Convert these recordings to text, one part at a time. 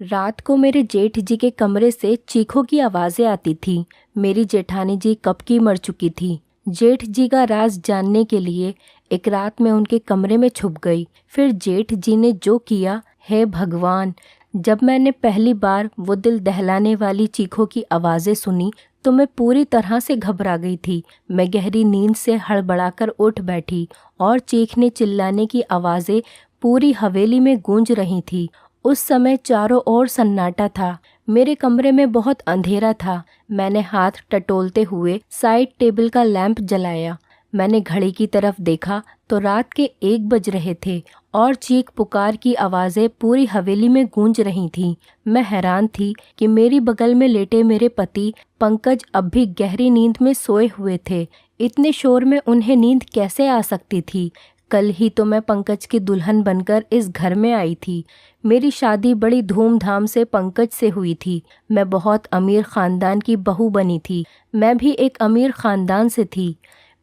रात को मेरे जेठ जी के कमरे से चीखों की आवाज़ें आती थीं। मेरी जेठानी जी कब की मर चुकी थी। जेठ जी का राज जानने के लिए एक रात में उनके कमरे में छुप गई। फिर जेठ जी ने जो किया, हे भगवान! जब मैंने पहली बार वो दिल दहलाने वाली चीखों की आवाज़ें सुनी तो मैं पूरी तरह से घबरा गई थी। मैं गहरी नींद से हड़बड़ाकर उठ बैठी और चीखने चिल्लाने की आवाज़ें पूरी हवेली में गूंज रही थी। उस समय चारों ओर सन्नाटा था। मेरे कमरे में बहुत अंधेरा था। मैंने हाथ टटोलते हुए साइड टेबल का लैंप जलाया। मैंने घड़ी की तरफ देखा तो रात के 1 बज रहे थे और चीख पुकार की आवाज़ें पूरी हवेली में गूंज रही थीं। मैं हैरान थी कि मेरी बगल में लेटे मेरे पति पंकज अब भी गहरी नींद में सोए हुए थे। इतने शोर में उन्हें नींद कैसे आ सकती थी? कल ही तो मैं पंकज की दुल्हन बनकर इस घर में आई थी। मेरी शादी बड़ी धूमधाम से पंकज से हुई थी। मैं बहुत अमीर ख़ानदान की बहू बनी थी। मैं भी एक अमीर ख़ानदान से थी।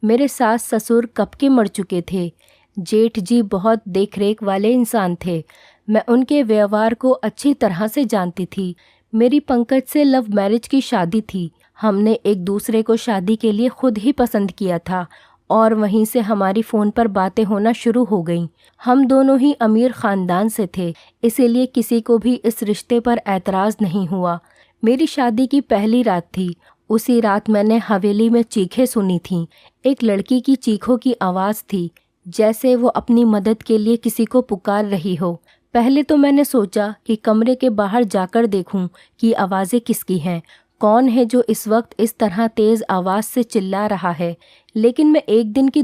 मेरे सास ससुर कब के मर चुके थे। जेठ जी बहुत देखरेख वाले इंसान थे। मैं उनके व्यवहार को अच्छी तरह से जानती थी। मेरी पंकज से लव मैरिज की शादी थी। हमने एक दूसरे को शादी के लिए खुद ही पसंद किया था और वहीं से हमारी फ़ोन पर बातें होना शुरू हो गईं। हम दोनों ही अमीर ख़ानदान से थे, इसीलिए किसी को भी इस रिश्ते पर ऐतराज़ नहीं हुआ। मेरी शादी की पहली रात थी। उसी रात मैंने हवेली में चीखें सुनी थीं। एक लड़की की चीखों की आवाज़ थी, जैसे वो अपनी मदद के लिए किसी को पुकार रही हो। पहले तो मैंने सोचा कि कमरे के बाहर जाकर देखूं कि आवाज़ें किसकी हैं, कौन है जो इस वक्त इस तरह तेज़ आवाज़ से चिल्ला रहा है। लेकिन मैं एक दिन की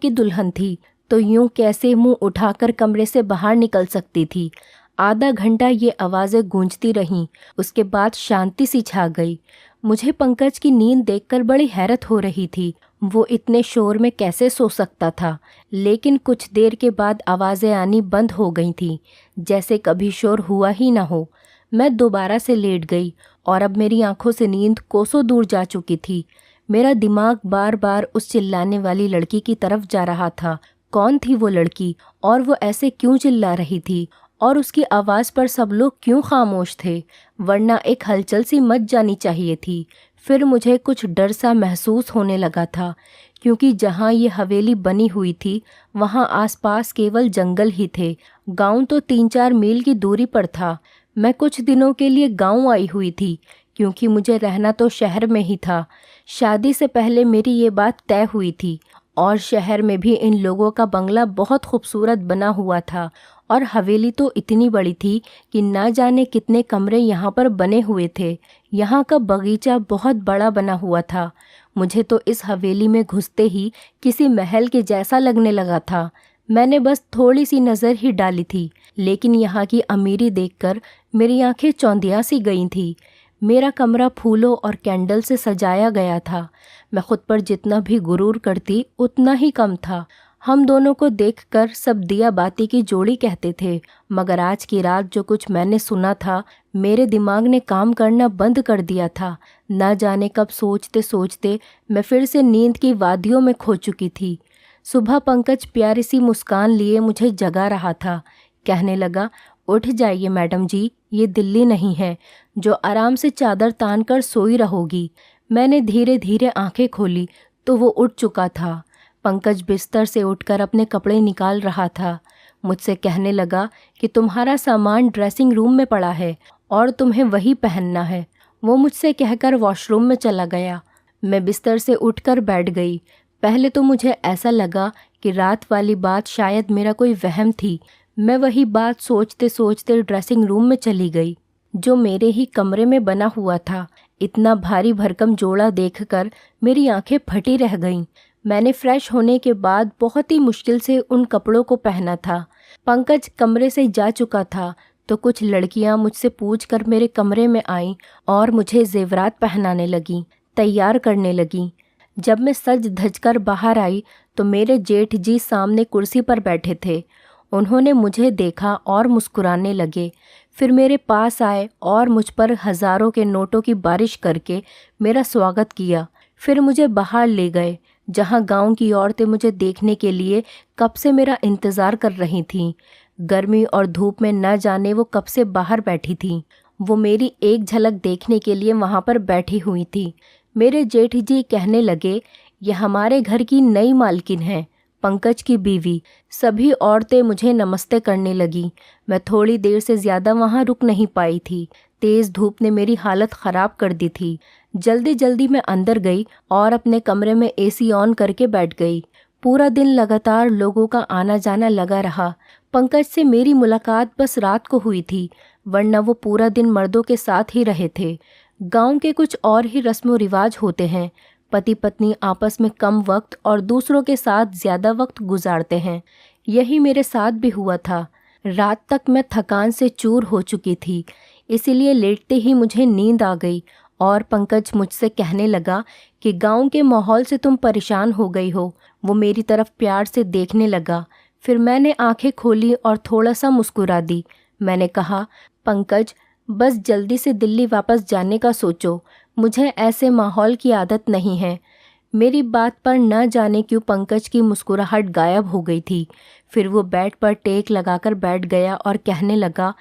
दुल्हन थी तो यूं कैसे मुंह उठाकर कमरे से बाहर निकल सकती थी। आधा घंटा ये आवाज़ें गूंजती रहीं। उसके बाद शांति सी छा गई। मुझे पंकज की नींद देखकर बड़ी हैरत हो रही थी। वो इतने शोर में कैसे सो सकता था। लेकिन कुछ देर के बाद आवाज़ें आनी बंद हो गई थीं, जैसे कभी शोर हुआ ही ना हो। मैं दोबारा से लेट गई और अब मेरी आंखों से नींद कोसों दूर जा चुकी थी। मेरा दिमाग बार बार उस चिल्लाने वाली लड़की की तरफ जा रहा था। कौन थी वो लड़की और वो ऐसे क्यों चिल्ला रही थी और उसकी आवाज़ पर सब लोग क्यों खामोश थे, वरना एक हलचल सी मच जानी चाहिए थी। फिर मुझे कुछ डर सा महसूस होने लगा था, क्योंकि जहाँ ये हवेली बनी हुई थी वहाँ आसपास केवल जंगल ही थे। गांव तो 3-4 मील की दूरी पर था। मैं कुछ दिनों के लिए गांव आई हुई थी, क्योंकि मुझे रहना तो शहर में ही था। शादी से पहले मेरी ये बात तय हुई थी और शहर में भी इन लोगों का बंगला बहुत खूबसूरत बना हुआ था और हवेली तो इतनी बड़ी थी कि ना जाने कितने कमरे यहाँ पर बने हुए थे। यहाँ का बगीचा बहुत बड़ा बना हुआ था। मुझे तो इस हवेली में घुसते ही किसी महल के जैसा लगने लगा था। मैंने बस थोड़ी सी नज़र ही डाली थी, लेकिन यहाँ की अमीरी देखकर मेरी आंखें चौंधिया सी गई थी। मेरा कमरा फूलों और कैंडल से सजाया गया था। मैं खुद पर जितना भी गुरूर करती उतना ही कम था। हम दोनों को देखकर सब दिया बाती की जोड़ी कहते थे, मगर आज की रात जो कुछ मैंने सुना था, मेरे दिमाग ने काम करना बंद कर दिया था। ना जाने कब सोचते सोचते मैं फिर से नींद की वादियों में खो चुकी थी। सुबह पंकज प्यारी सी मुस्कान लिए मुझे जगा रहा था। कहने लगा, उठ जाइए मैडम जी, ये दिल्ली नहीं है जो आराम से चादर तान कर सोई रहोगी। मैंने धीरे धीरे आंखें खोली तो वो उठ चुका था। पंकज बिस्तर से उठकर अपने कपड़े निकाल रहा था। मुझसे कहने लगा कि तुम्हारा सामान ड्रेसिंग रूम में पड़ा है और तुम्हें वही पहनना है। वो मुझसे कहकर वॉशरूम में चला गया। मैं बिस्तर से उठकर बैठ गई। पहले तो मुझे ऐसा लगा कि रात वाली बात शायद मेरा कोई वहम थी। मैं वही बात सोचते सोचते ड्रेसिंग रूम में चली गई, जो मेरे ही कमरे में बना हुआ था। इतना भारी भरकम जोड़ा देखकर मेरी आंखें फटी रह गईं। मैंने फ्रेश होने के बाद बहुत ही मुश्किल से उन कपड़ों को पहना था। पंकज कमरे से जा चुका था तो कुछ लड़कियां मुझसे पूछकर मेरे कमरे में आईं और मुझे जेवरात पहनाने लगीं, तैयार करने लगीं। जब मैं सज धज कर बाहर आई तो मेरे जेठ जी सामने कुर्सी पर बैठे थे। उन्होंने मुझे देखा और मुस्कुराने लगे। फिर मेरे पास आए और मुझ पर हज़ारों के नोटों की बारिश करके मेरा स्वागत किया। फिर मुझे बाहर ले गए, जहां गांव की औरतें मुझे देखने के लिए कब से मेरा इंतज़ार कर रही थीं। गर्मी और धूप में न जाने वो कब से बाहर बैठी थी। वो मेरी एक झलक देखने के लिए वहाँ पर बैठी हुई थी। मेरे जेठ जी कहने लगे, यह हमारे घर की नई मालकिन है, पंकज की बीवी। सभी औरतें मुझे नमस्ते करने लगी। मैं थोड़ी देर से ज़्यादा वहाँ रुक नहीं पाई थी। तेज़ धूप ने मेरी हालत ख़राब कर दी थी। जल्दी जल्दी मैं अंदर गई और अपने कमरे में एसी ऑन करके बैठ गई। पूरा दिन लगातार लोगों का आना जाना लगा रहा। पंकज से मेरी मुलाकात बस रात को हुई थी, वरना वो पूरा दिन मर्दों के साथ ही रहे थे। गांव के कुछ और ही रस्म रिवाज होते हैं। पति पत्नी आपस में कम वक्त और दूसरों के साथ ज़्यादा वक्त गुजारते हैं। यही मेरे साथ भी हुआ था। रात तक मैं थकान से चूर हो चुकी थी, इसीलिए लेटते ही मुझे नींद आ गई और पंकज मुझसे कहने लगा कि गांव के माहौल से तुम परेशान हो गई हो। वो मेरी तरफ प्यार से देखने लगा। फिर मैंने आंखें खोली और थोड़ा सा मुस्कुरा दी। मैंने कहा, पंकज, बस जल्दी से दिल्ली वापस जाने का सोचो। मुझे ऐसे माहौल की आदत नहीं है। मेरी बात पर न जाने क्यों पंकज की मुस्कुराहट गायब हो गई थी। फिर वो बेड पर टेक लगाकर बैठ गया और कहने लगा,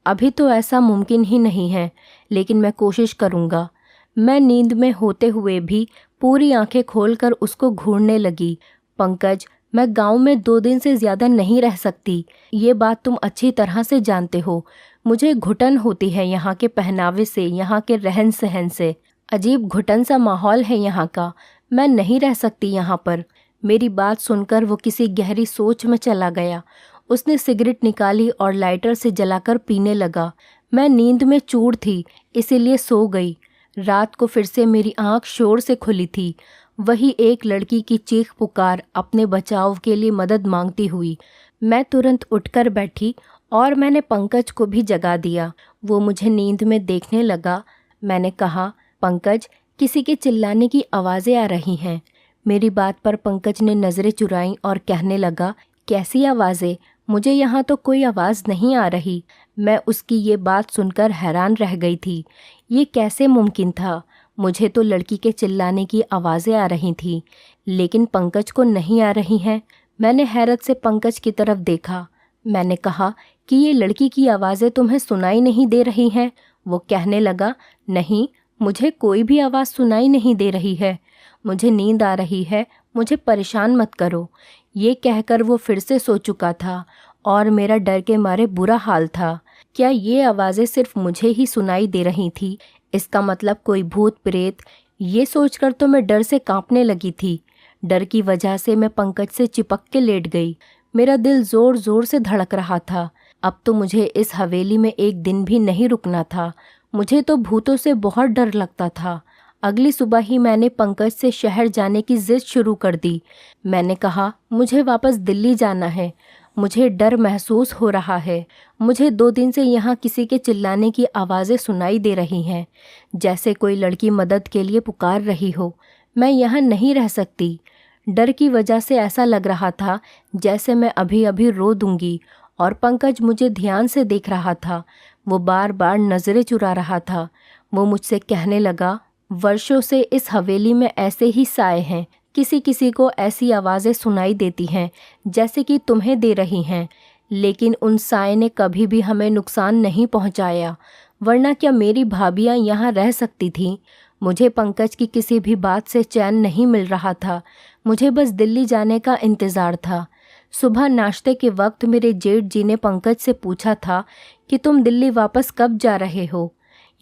अभी तो ऐसा मुमकिन ही नहीं है, लेकिन मैं कोशिश करूँगा। मैं नींद में होते हुए भी पूरी आंखें खोलकर उसको घूरने लगी। पंकज, मैं गांव में 2 दिन से ज़्यादा नहीं रह सकती। ये बात तुम अच्छी तरह से जानते हो। मुझे घुटन होती है यहाँ के पहनावे से, यहाँ के रहन सहन से। अजीब घुटन सा माहौल है यहाँ का। मैं नहीं रह सकती यहाँ पर। मेरी बात सुनकर वो किसी गहरी सोच में चला गया। उसने सिगरेट निकाली और लाइटर से जलाकर पीने लगा। मैं नींद में चूर थी, इसीलिए सो गई। रात को फिर से मेरी आंख शोर से खुली थी। वही एक लड़की की चीख पुकार, अपने बचाव के लिए मदद मांगती हुई। मैं तुरंत उठकर बैठी और मैंने पंकज को भी जगा दिया। वो मुझे नींद में देखने लगा। मैंने कहा, पंकज, किसी के चिल्लाने की आवाज़ें आ रही हैं। मेरी बात पर पंकज ने नज़रें चुराईं और कहने लगा, कैसी आवाज़ें? मुझे यहाँ तो कोई आवाज़ नहीं आ रही। मैं उसकी ये बात सुनकर हैरान रह गई थी। ये कैसे मुमकिन था? मुझे तो लड़की के चिल्लाने की आवाज़ें आ रही थीं, लेकिन पंकज को नहीं आ रही हैं। मैंने हैरत से पंकज की तरफ देखा। मैंने कहा कि ये लड़की की आवाज़ें तुम्हें सुनाई नहीं दे रही हैं? वो कहने लगा, नहीं, मुझे कोई भी आवाज़ सुनाई नहीं दे रही है। मुझे नींद आ रही है, मुझे परेशान मत करो। ये कहकर वो फिर से सो चुका था और मेरा डर के मारे बुरा हाल था। क्या ये आवाज़ें सिर्फ मुझे ही सुनाई दे रही थी? इसका मतलब कोई भूत प्रेत? ये सोचकर तो मैं डर से कांपने लगी थी। डर की वजह से मैं पंकज से चिपक के लेट गई। मेरा दिल ज़ोर ज़ोर से धड़क रहा था। अब तो मुझे इस हवेली में एक दिन भी नहीं रुकना था। मुझे तो भूतों से बहुत डर लगता था। अगली सुबह ही मैंने पंकज से शहर जाने की जिद शुरू कर दी। मैंने कहा, मुझे वापस दिल्ली जाना है। मुझे डर महसूस हो रहा है। मुझे 2 दिन से यहाँ किसी के चिल्लाने की आवाज़ें सुनाई दे रही हैं, जैसे कोई लड़की मदद के लिए पुकार रही हो। मैं यहाँ नहीं रह सकती। डर की वजह से ऐसा लग रहा था जैसे मैं अभी अभी रो दूंगी। और पंकज मुझे ध्यान से देख रहा था। वो बार बार नज़रें चुरा रहा था। वो मुझसे कहने लगा, वर्षों से इस हवेली में ऐसे ही साए हैं। किसी किसी को ऐसी आवाज़ें सुनाई देती हैं जैसे कि तुम्हें दे रही हैं, लेकिन उन साए ने कभी भी हमें नुकसान नहीं पहुंचाया। वरना क्या मेरी भाभियां यहाँ रह सकती थीं? मुझे पंकज की किसी भी बात से चैन नहीं मिल रहा था। मुझे बस दिल्ली जाने का इंतज़ार था। सुबह नाश्ते के वक्त मेरे जेठ जी ने पंकज से पूछा था कि तुम दिल्ली वापस कब जा रहे हो।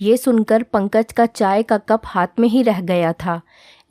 ये सुनकर पंकज का चाय का कप हाथ में ही रह गया था,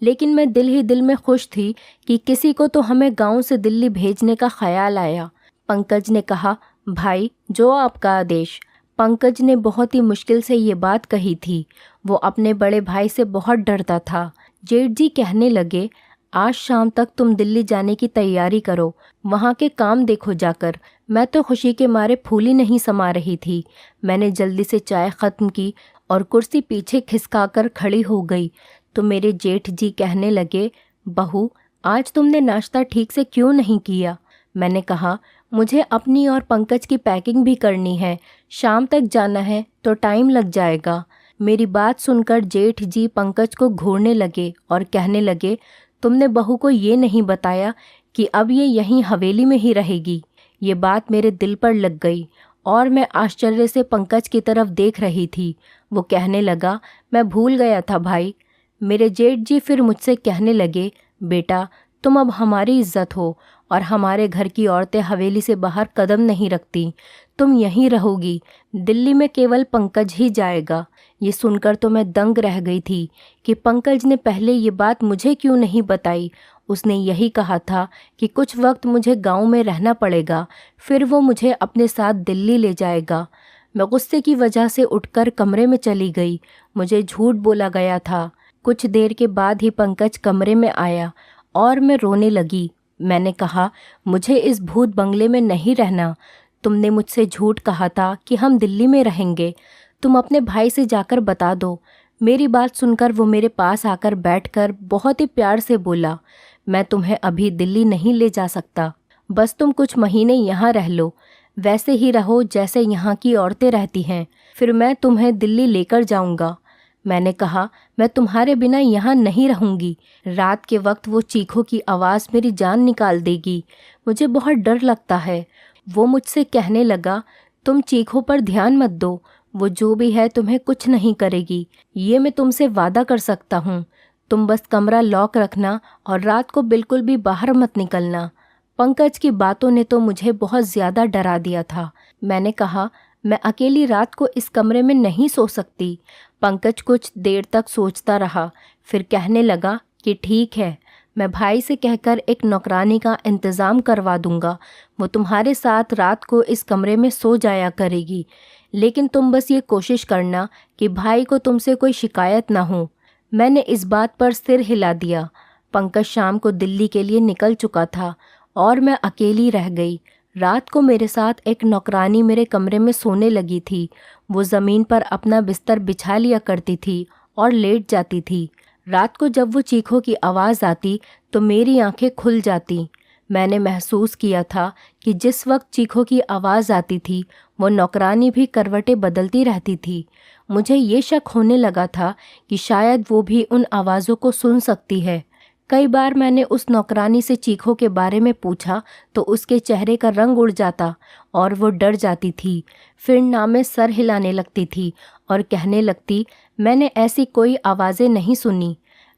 लेकिन मैं दिल ही दिल में खुश थी कि किसी को तो हमें गांव से दिल्ली भेजने का ख्याल आया। पंकज ने कहा, भाई, जो आपका आदेश। पंकज ने बहुत ही मुश्किल से ये बात कही थी। वो अपने बड़े भाई से बहुत डरता था। जेठ जी कहने लगे, आज शाम तक तुम दिल्ली जाने की तैयारी करो, वहाँ के काम देखो जाकर। मैं तो खुशी के मारे फूली नहीं समा रही थी। मैंने जल्दी से चाय ख़त्म की और कुर्सी पीछे खिसकाकर खड़ी हो गई तो मेरे जेठ जी कहने लगे, बहू, आज तुमने नाश्ता ठीक से क्यों नहीं किया? मैंने कहा, मुझे अपनी और पंकज की पैकिंग भी करनी है। शाम तक जाना है तो टाइम लग जाएगा। मेरी बात सुनकर जेठ जी पंकज को घूरने लगे और कहने लगे, तुमने बहू को ये नहीं बताया कि अब ये यहीं हवेली में ही रहेगी। ये बात मेरे दिल पर लग गई और मैं आश्चर्य से पंकज की तरफ देख रही थी। वो कहने लगा, मैं भूल गया था भाई। मेरे जेठ जी फिर मुझसे कहने लगे, बेटा तुम अब हमारी इज्जत हो और हमारे घर की औरतें हवेली से बाहर कदम नहीं रखती, तुम यहीं रहोगी, दिल्ली में केवल पंकज ही जाएगा। ये सुनकर तो मैं दंग रह गई थी कि पंकज ने पहले ये बात मुझे क्यों नहीं बताई। उसने यही कहा था कि कुछ वक्त मुझे गांव में रहना पड़ेगा, फिर वो मुझे अपने साथ दिल्ली ले जाएगा। मैं गुस्से की वजह से उठकर कमरे में चली गई। मुझे झूठ बोला गया था। कुछ देर के बाद ही पंकज कमरे में आया और मैं रोने लगी। मैंने कहा, मुझे इस भूत बंगले में नहीं रहना। तुमने मुझसे झूठ कहा था कि हम दिल्ली में रहेंगे। तुम अपने भाई से जाकर बता दो। मेरी बात सुनकर वो मेरे पास आकर बैठकर बहुत ही प्यार से बोला, मैं तुम्हें अभी दिल्ली नहीं ले जा सकता, बस तुम कुछ महीने यहाँ रह लो, वैसे ही रहो जैसे यहाँ की औरतें रहती हैं, फिर मैं तुम्हें दिल्ली लेकर जाऊँगा। मैंने कहा, मैं तुम्हारे बिना यहाँ नहीं रहूँगी। रात के वक्त वो चीखों की आवाज़ मेरी जान निकाल देगी। मुझे बहुत डर लगता है। वो मुझसे कहने लगा, तुम चीखों पर ध्यान मत दो, वो जो भी है तुम्हें कुछ नहीं करेगी, ये मैं तुमसे वादा कर सकता हूँ। तुम बस कमरा लॉक रखना और रात को बिल्कुल भी बाहर मत निकलना। पंकज की बातों ने तो मुझे बहुत ज़्यादा डरा दिया था। मैंने कहा, मैं अकेली रात को इस कमरे में नहीं सो सकती। पंकज कुछ देर तक सोचता रहा, फिर कहने लगा कि ठीक है, मैं भाई से कहकर एक नौकरानी का इंतज़ाम करवा दूंगा। वो तुम्हारे साथ रात को इस कमरे में सो जाया करेगी, लेकिन तुम बस ये कोशिश करना कि भाई को तुमसे कोई शिकायत ना हो। मैंने इस बात पर सिर हिला दिया। पंकज शाम को दिल्ली के लिए निकल चुका था और मैं अकेली रह गई। रात को मेरे साथ एक नौकरानी मेरे कमरे में सोने लगी थी। वो ज़मीन पर अपना बिस्तर बिछा लिया करती थी और लेट जाती थी। रात को जब वो चीखों की आवाज़ आती तो मेरी आंखें खुल जाती। मैंने महसूस किया था कि जिस वक्त चीखों की आवाज़ आती थी वो नौकरानी भी करवटें बदलती रहती थी। मुझे ये शक होने लगा था कि शायद वो भी उन आवाज़ों को सुन सकती है। कई बार मैंने उस नौकरानी से चीखों के बारे में पूछा तो उसके चेहरे का रंग उड़ जाता और वो डर जाती थी। फिर ना में सर हिलाने लगती थी और कहने लगती, मैंने ऐसी कोई आवाज़ें नहीं सुनी।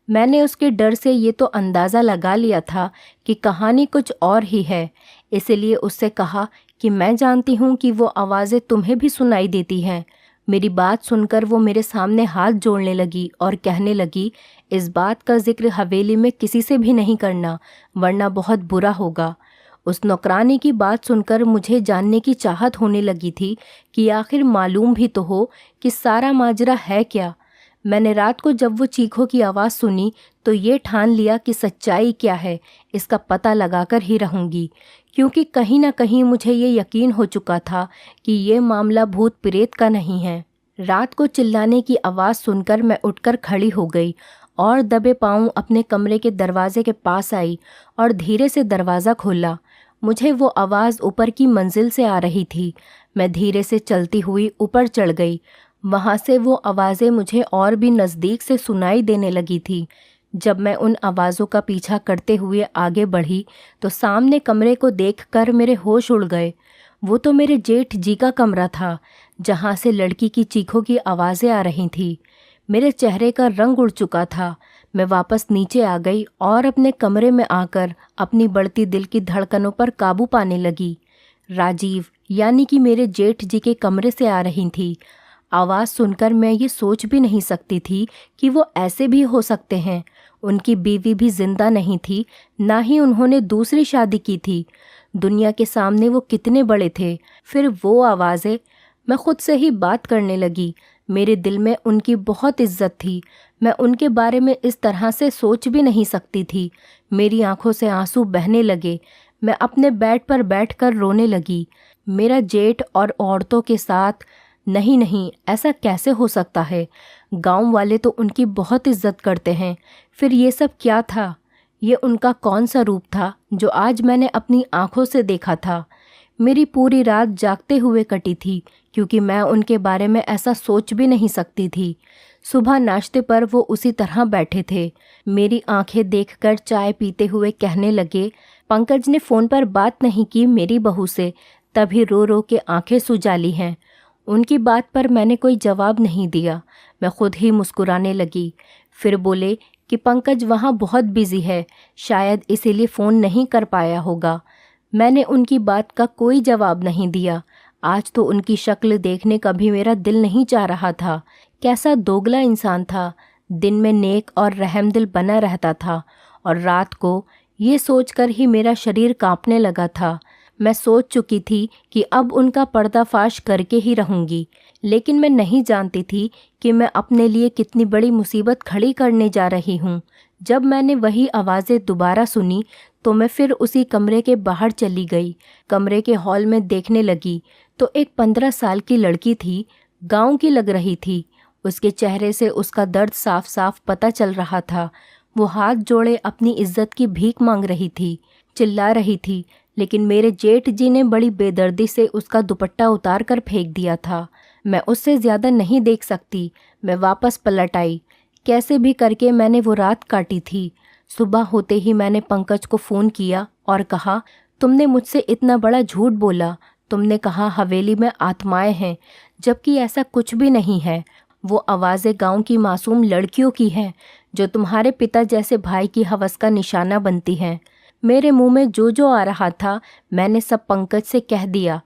मैंने उसके डर से ये तो अंदाज़ा लगा लिया था कि कहानी कुछ और ही है, इसलिए उससे कहा कि मैं जानती हूँ कि वो आवाज़ें तुम्हें भी सुनाई देती हैं। मेरी बात सुनकर वो मेरे सामने हाथ जोड़ने लगी और कहने लगी, इस बात का जिक्र हवेली में किसी से भी नहीं करना, वरना बहुत बुरा होगा। उस नौकरानी की बात सुनकर मुझे जानने की चाहत होने लगी थी कि आखिर मालूम भी तो हो कि सारा माजरा है क्या। मैंने रात को जब वो चीखों की आवाज़ सुनी तो ये ठान लिया कि सच्चाई क्या है इसका पता लगाकर ही रहूँगी, क्योंकि कहीं ना कहीं मुझे ये यकीन हो चुका था कि ये मामला भूत प्रेत का नहीं है। रात को चिल्लाने की आवाज़ सुनकर मैं उठकर खड़ी हो गई और दबे पांव अपने कमरे के दरवाजे के पास आई और धीरे से दरवाज़ा खोला। मुझे वो आवाज़ ऊपर की मंजिल से आ रही थी। मैं धीरे से चलती हुई ऊपर चढ़ गई। वहाँ से वो आवाज़ें मुझे और भी नज़दीक से सुनाई देने लगी थी। जब मैं उन आवाज़ों का पीछा करते हुए आगे बढ़ी तो सामने कमरे को देखकर मेरे होश उड़ गए। वो तो मेरे जेठ जी का कमरा था, जहाँ से लड़की की चीखों की आवाज़ें आ रही थीं। मेरे चेहरे का रंग उड़ चुका था। मैं वापस नीचे आ गई और अपने कमरे में आकर अपनी बढ़ती दिल की धड़कनों पर काबू पाने लगी। राजीव यानी कि मेरे जेठ जी के कमरे से आ रही थी। आवाज़ सुनकर मैं ये सोच भी नहीं सकती थी कि वो ऐसे भी हो सकते हैं। उनकी बीवी भी जिंदा नहीं थी, ना ही उन्होंने दूसरी शादी की थी। दुनिया के सामने वो कितने बड़े थे। फिर वो आवाज़ें, मैं खुद से ही बात करने लगी। मेरे दिल में उनकी बहुत इज्जत थी। मैं उनके बारे में इस तरह से सोच भी नहीं सकती थी। मेरी आंखों से आंसू बहने लगे। मैं अपने बेड पर बैठकर रोने लगी। मेरा जेठ और औरतों के साथ नहीं नहीं, ऐसा कैसे हो सकता है। गांव वाले तो उनकी बहुत इज्जत करते हैं। फिर ये सब क्या था? ये उनका कौन सा रूप था जो आज मैंने अपनी आंखों से देखा था? मेरी पूरी रात जागते हुए कटी थी, क्योंकि मैं उनके बारे में ऐसा सोच भी नहीं सकती थी। सुबह नाश्ते पर वो उसी तरह बैठे थे। मेरी आंखें देखकर चाय पीते हुए कहने लगे, पंकज ने फ़ोन पर बात नहीं की मेरी बहू से, तभी रो रो के आंखें सुजाली हैं। उनकी बात पर मैंने कोई जवाब नहीं दिया। मैं खुद ही मुस्कुराने लगी। फिर बोले कि पंकज वहाँ बहुत बिजी है, शायद इसीलिए फ़ोन नहीं कर पाया होगा। मैंने उनकी बात का कोई जवाब नहीं दिया। आज तो उनकी शक्ल देखने का भी मेरा दिल नहीं चाह रहा था। कैसा दोगला इंसान था। दिन में नेक और रहमदिल बना रहता था और रात को ये सोचकर ही मेरा शरीर कांपने लगा था। मैं सोच चुकी थी कि अब उनका पर्दाफाश करके ही रहूंगी, लेकिन मैं नहीं जानती थी कि मैं अपने लिए कितनी बड़ी मुसीबत खड़ी करने जा रही हूँ। जब मैंने वही आवाज़ें दोबारा सुनी तो मैं फिर उसी कमरे के बाहर चली गई। कमरे के हॉल में देखने लगी तो एक 15 साल की लड़की थी। गांव की लग रही थी। उसके चेहरे से उसका दर्द साफ साफ पता चल रहा था। वो हाथ जोड़े अपनी इज्जत की भीख मांग रही थी, चिल्ला रही थी, लेकिन मेरे जेठ जी ने बड़ी बेदर्दी से उसका दुपट्टा उतार कर फेंक दिया था। मैं उससे ज़्यादा नहीं देख सकती। मैं वापस पलट आई। कैसे भी करके मैंने वो रात काटी थी। सुबह होते ही मैंने पंकज को फ़ोन किया और कहा, तुमने मुझसे इतना बड़ा झूठ बोला। तुमने कहा हवेली में आत्माएं हैं, जबकि ऐसा कुछ भी नहीं है। वो आवाज़ें गांव की मासूम लड़कियों की हैं जो तुम्हारे पिता जैसे भाई की हवस का निशाना बनती हैं। मेरे मुंह में जो जो आ रहा था मैंने सब पंकज से कह दिया।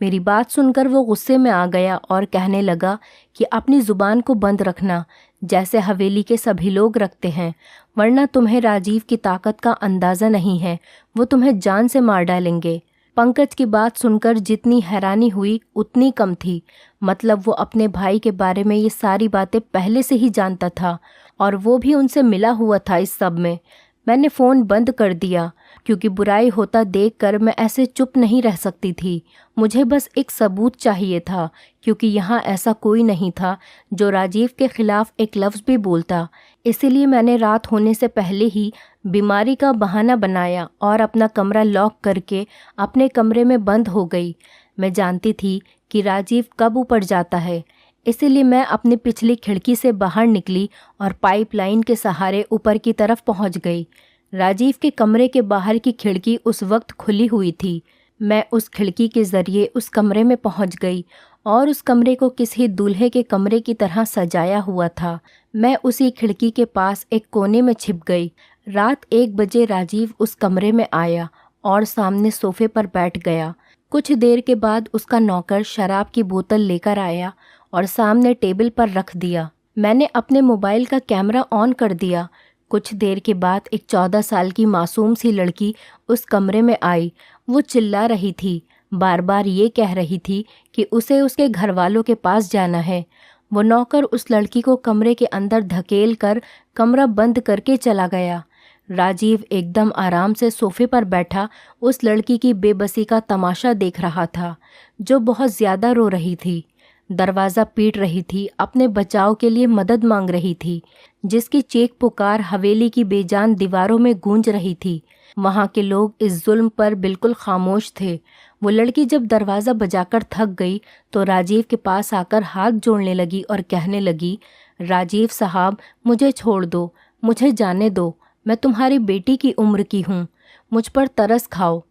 मेरी बात सुनकर वो गुस्से में आ गया और कहने लगा कि अपनी ज़ुबान को बंद रखना, जैसे हवेली के सभी लोग रखते हैं, वरना तुम्हें राजीव की ताकत का अंदाज़ा नहीं है। वो तुम्हें जान से मार डालेंगे। पंकज की बात सुनकर जितनी हैरानी हुई उतनी कम थी। मतलब वो अपने भाई के बारे में ये सारी बातें पहले से ही जानता था और वो भी उनसे मिला हुआ था इस सब में। मैंने फ़ोन बंद कर दिया क्योंकि बुराई होता देखकर मैं ऐसे चुप नहीं रह सकती थी। मुझे बस एक सबूत चाहिए था, क्योंकि यहाँ ऐसा कोई नहीं था जो राजीव के खिलाफ एक लफ्ज़ भी बोलता। इसीलिए मैंने रात होने से पहले ही बीमारी का बहाना बनाया और अपना कमरा लॉक करके अपने कमरे में बंद हो गई। मैं जानती थी कि राजीव कब ऊपर जाता है, इसीलिए मैं अपनी पिछली खिड़की से बाहर निकली और पाइपलाइन के सहारे ऊपर की तरफ पहुंच गई। राजीव के कमरे के बाहर की खिड़की उस वक्त खुली हुई थी। मैं उस खिड़की के ज़रिए उस कमरे में पहुंच गई और उस कमरे को किसी दूल्हे के कमरे की तरह सजाया हुआ था। मैं उसी खिड़की के पास एक कोने में छिप गई। रात 1 बजे राजीव उस कमरे में आया और सामने सोफे पर बैठ गया। कुछ देर के बाद उसका नौकर शराब की बोतल लेकर आया और सामने टेबल पर रख दिया। मैंने अपने मोबाइल का कैमरा ऑन कर दिया। कुछ देर के बाद एक 14 साल की मासूम सी लड़की उस कमरे में आई। वो चिल्ला रही थी, बार बार ये कह रही थी कि उसे उसके घर वालों के पास जाना है। वो नौकर उस लड़की को कमरे के अंदर धकेल कर कमरा बंद करके चला गया। राजीव एकदम आराम से सोफे पर बैठा उस लड़की की बेबसी का तमाशा देख रहा था, जो बहुत ज़्यादा रो रही थी, दरवाज़ा पीट रही थी, अपने बचाव के लिए मदद मांग रही थी, जिसकी चीख पुकार हवेली की बेजान दीवारों में गूंज रही थी। वहाँ के लोग इस जुल्म पर बिल्कुल खामोश थे। वो लड़की जब दरवाज़ा बजाकर थक गई तो राजीव के पास आकर हाथ जोड़ने लगी और कहने लगी, राजीव साहब, मुझे छोड़ दो, मुझे जाने दो, मैं तुम्हारी बेटी की उम्र की हूँ, मुझ पर तरस खाओ।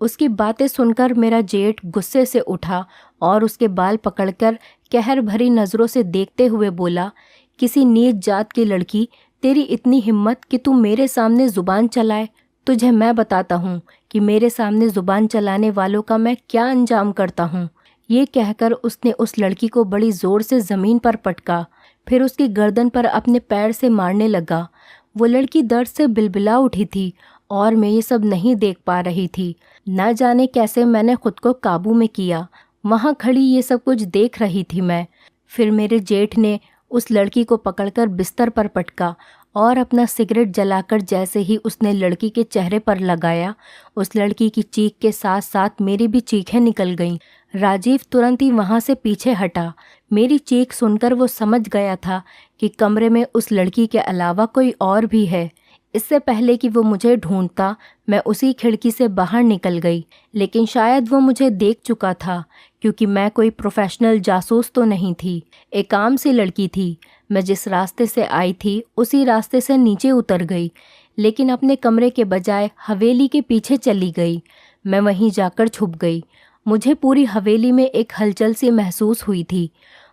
उसकी बातें सुनकर मेरा जेठ गुस्से से उठा और उसके बाल पकड़कर कहर भरी नज़रों से देखते हुए बोला, किसी नीच जात की लड़की, तेरी इतनी हिम्मत कि तू मेरे सामने ज़ुबान चलाए। तुझे मैं बताता हूँ कि मेरे सामने ज़ुबान चलाने वालों का मैं क्या अंजाम करता हूँ। ये कहकर उसने उस लड़की को बड़ी ज़ोर से ज़मीन पर पटका, फिर उसकी गर्दन पर अपने पैर से मारने लगा। वो लड़की दर्द से बिलबिला उठी थी और मैं ये सब नहीं देख पा रही थी। न जाने कैसे मैंने खुद को काबू में किया। वहाँ खड़ी ये सब कुछ देख रही थी मैं। फिर मेरे जेठ ने उस लड़की को पकड़कर बिस्तर पर पटका और अपना सिगरेट जलाकर जैसे ही उसने लड़की के चेहरे पर लगाया, उस लड़की की चीख के साथ साथ मेरी भी चीखें निकल गईं। राजीव तुरंत ही वहाँ से पीछे हटा। मेरी चीख सुनकर वो समझ गया था कि कमरे में उस लड़की के अलावा कोई और भी है। इससे पहले कि वो मुझे ढूंढता, मैं उसी खिड़की से बाहर निकल गई, लेकिन शायद वो मुझे देख चुका था, क्योंकि मैं कोई प्रोफेशनल जासूस तो नहीं थी, एक आम सी लड़की थी। मैं जिस रास्ते से आई थी उसी रास्ते से नीचे उतर गई, लेकिन अपने कमरे के बजाय हवेली के पीछे चली गई। मैं वहीं जाकर छुप गई। मुझे पूरी हवेली में एक हलचल सी महसूस हुई थी।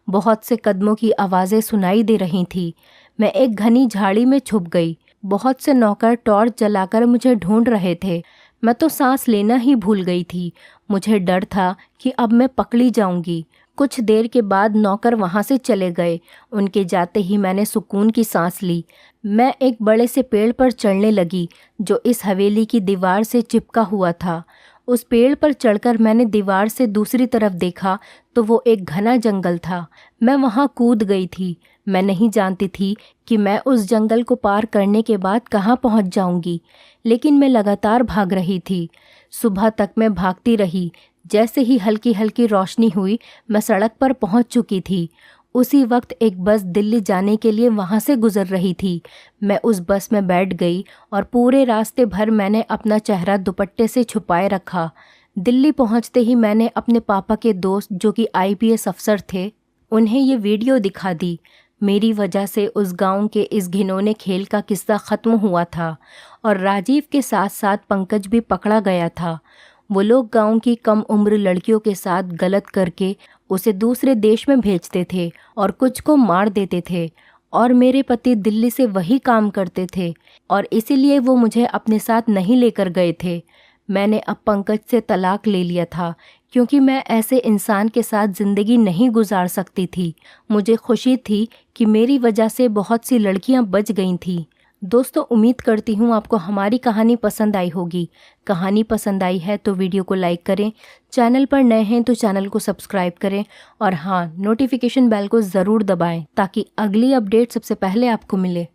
बहुत से कदमों की आवाज़ें सुनाई दे रही थी। मैं एक घनी झाड़ी में छुप गई। बहुत से नौकर टॉर्च जलाकर मुझे ढूंढ रहे थे। मैं तो सांस लेना ही भूल गई थी। मुझे डर था कि अब मैं पकड़ी जाऊंगी। कुछ देर के बाद नौकर वहाँ से चले गए। उनके जाते ही मैंने सुकून की सांस ली। मैं एक बड़े से पेड़ पर चढ़ने लगी जो इस हवेली की दीवार से चिपका हुआ था। उस पेड़ पर चढ़कर मैंने दीवार से दूसरी तरफ देखा तो वो एक घना जंगल था। मैं वहाँ कूद गई थी। मैं नहीं जानती थी कि मैं उस जंगल को पार करने के बाद कहाँ पहुँच जाऊंगी, लेकिन मैं लगातार भाग रही थी। सुबह तक मैं भागती रही। जैसे ही हल्की हल्की रोशनी हुई मैं सड़क पर पहुँच चुकी थी। उसी वक्त एक बस दिल्ली जाने के लिए वहाँ से गुजर रही थी। मैं उस बस में बैठ गई और पूरे रास्ते भर मैंने अपना चेहरा दुपट्टे से छुपाए रखा। दिल्ली पहुँचते ही मैंने अपने पापा के दोस्त जो कि IPS अफसर थे, उन्हें ये वीडियो दिखा दी। मेरी वजह से उस गांव के इस घिनौने खेल का किस्सा ख़त्म हुआ था और राजीव के साथ साथ पंकज भी पकड़ा गया था। वो लोग गांव की कम उम्र लड़कियों के साथ गलत करके उसे दूसरे देश में भेजते थे और कुछ को मार देते थे, और मेरे पति दिल्ली से वही काम करते थे और इसीलिए वो मुझे अपने साथ नहीं लेकर गए थे। मैंने अब पंकज से तलाक ले लिया था क्योंकि मैं ऐसे इंसान के साथ ज़िंदगी नहीं गुजार सकती थी। मुझे खुशी थी कि मेरी वजह से बहुत सी लड़कियां बच गई थीं। दोस्तों, उम्मीद करती हूँ आपको हमारी कहानी पसंद आई होगी। कहानी पसंद आई है तो वीडियो को लाइक करें, चैनल पर नए हैं तो चैनल को सब्सक्राइब करें और हाँ, नोटिफिकेशन बेल को ज़रूर दबाएं ताकि अगली अपडेट सबसे पहले आपको मिले।